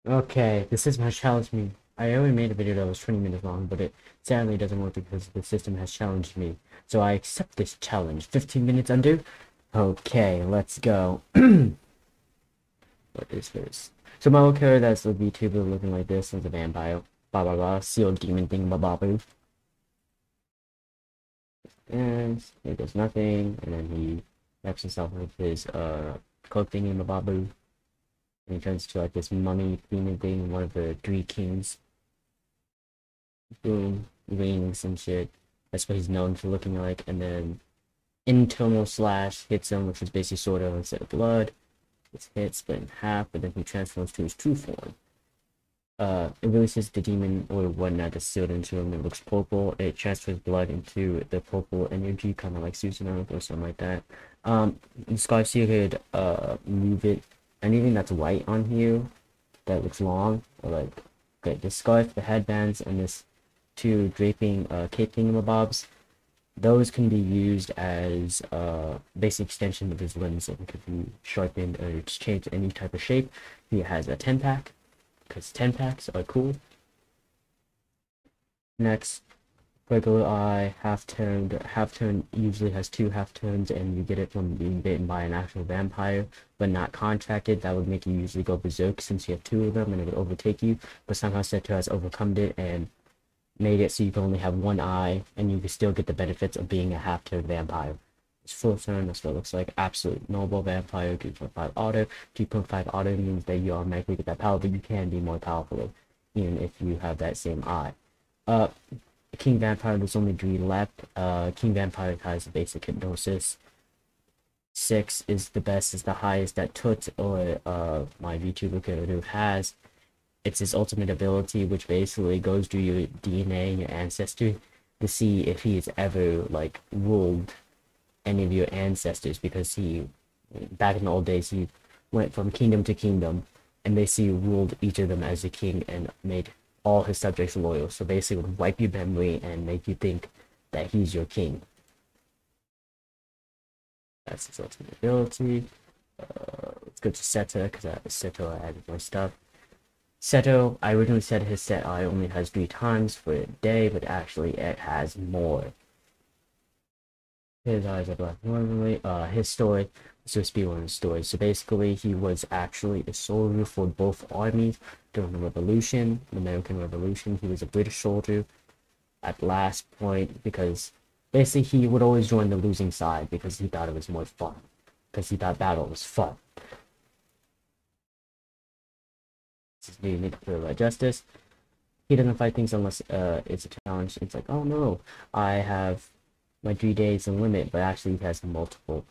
Okay, the system has challenged me. I already made a video that was 20 minutes long, but it sadly doesn't work because the system has challenged me. So I accept this challenge. 15 minutes undo? Okay, let's go. What is this? So my old character that's the VTuber looking like this is a vampire. Blah blah blah. Sealed demon thing blah blah blah. And he does nothing, and then he wraps himself with his cloak thing in the babu. And he turns to like this mummy demon thing, one of the three kings. Boom, rings and shit. That's what he's known for looking like. And then internal slash hits him, which is basically sort of instead of blood. It's hit, split in half, but then he transforms to his true form. It releases the demon or whatnot that's sealed into him. It looks purple. It transfers blood into the purple energy, kind of like Susan or something like that. In Scarf, you could move it. Anything that's white on you that looks long, or like, okay, the scarf, the headbands, and this two draping cape thingamabobs, those can be used as basic extension of his limbs and could be sharpened or changed to any type of shape. He has a 10-pack, because 10 packs are cool. Next, regular eye, half turned. Half turn usually has two half turns, and you get it from being bitten by an actual vampire, but not contracted. That would make you usually go berserk since you have two of them and it would overtake you. But somehow Seto has overcome it and made it so you can only have one eye, and you can still get the benefits of being a half turned vampire. It's full turn, that's what it looks like. Absolute noble vampire, 2.5 auto. 2.5 auto means that you automatically get that power, but you can be more powerful even if you have that same eye. Uh, King Vampire, there's only 3 left. King Vampire has basic hypnosis. 6 is the best, is the highest that Tut or my VTuber character has. It's his ultimate ability, which basically goes through your DNA and your ancestry to see if he's ever like ruled any of your ancestors, because he back in the old days he went from kingdom to kingdom and basically ruled each of them as a king and made all his subjects loyal. So basically would wipe your memory and make you think that he's your king. That's his ultimate ability. Let's go to Seto, because Seto added more stuff. Seto, I originally said his set eye only has 3 times for a day, but actually it has more. His eyes are black normally. His story, so speedrun story. So basically, he was actually a soldier for both armies during the Revolution, the American Revolution. He was a British soldier at last point because basically he would always join the losing side because he thought it was more fun. Because he thought battle was fun. This is being made for justice. He doesn't fight things unless it's a challenge. It's like, oh no, I have my 3 days limit, but actually he has multiple.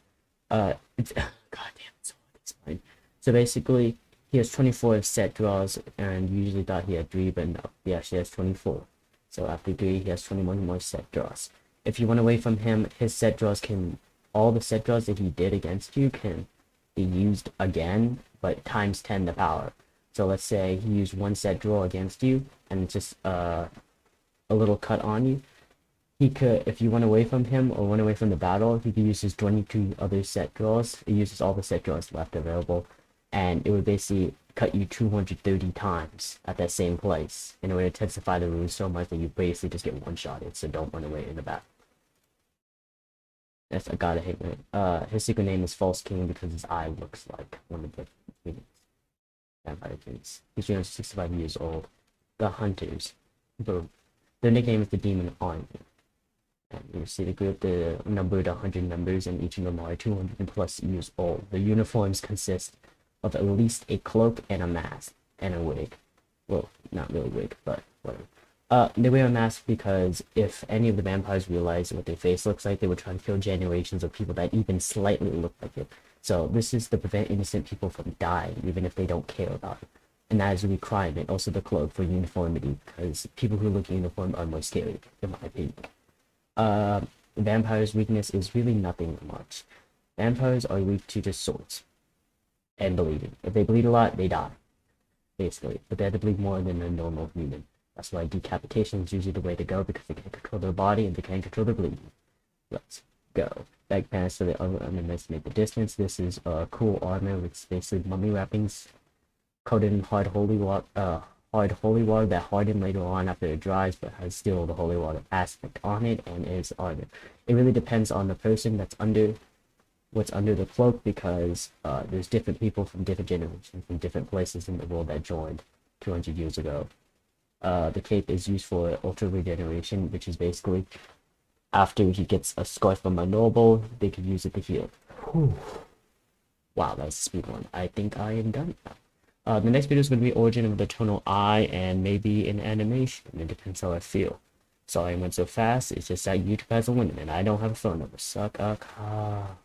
It's god damn, it's so hard to explain. So basically, he has 24 set draws, and usually thought he had 3, but no, he actually has 24. So after 3, he has 21 more set draws. If you run away from him, his set draws can, all the set draws that he did against you can be used again, but times 10 the power. So let's say he used 1 set draw against you, and it's just a little cut on you. He could, if you run away from him or run away from the battle, he could use his 22 other set draws. It uses all the set draws left available, and it would basically cut you 230 times at that same place. And it would intensify the wound so much that you basically just get one-shotted, so don't run away in the battle. That's, I gotta hate it. His secret name is False King because his eye looks like one of the vampire things. He's 365 years old. The Hunters. Their nickname is the Demon Army. And you see the group, the numbered 100 members, and each of them are 200 plus years old. The uniforms consist of at least a cloak and a mask and a wig. Well, not really wig, but whatever. They wear a mask because if any of the vampires realize what their face looks like, they would try to kill generations of people that even slightly look like it. So this is to prevent innocent people from dying, even if they don't care about it. And that is a requirement, also the cloak, for uniformity, because people who look uniform are more scary, in my opinion. Vampires' weakness is really nothing much. Vampires are weak to just swords and bleeding. If they bleed a lot, they die, basically. But they have to bleed more than a normal human. That's why decapitation is usually the way to go, because they can't control their body and they can't control their bleeding. Let's go. Back pants so they underestimate the distance. This is cool armor with basically mummy wrappings. coated in hard holy water that hardened later on after it dries, but has still the holy water aspect on it and is ardent. It really depends on the person that's under what's under the cloak, because there's different people from different generations, from different places in the world that joined 200 years ago. The cape is used for ultra regeneration, which is basically after he gets a scar from a noble, they could use it to heal. Whew. Wow, that was a speed one. I think I am done now. The next video is going to be Origin of the Tonal Eye and maybe an animation. It depends how I feel. Sorry I went so fast. It's just that YouTube has a limit and I don't have a phone number. Suck a car.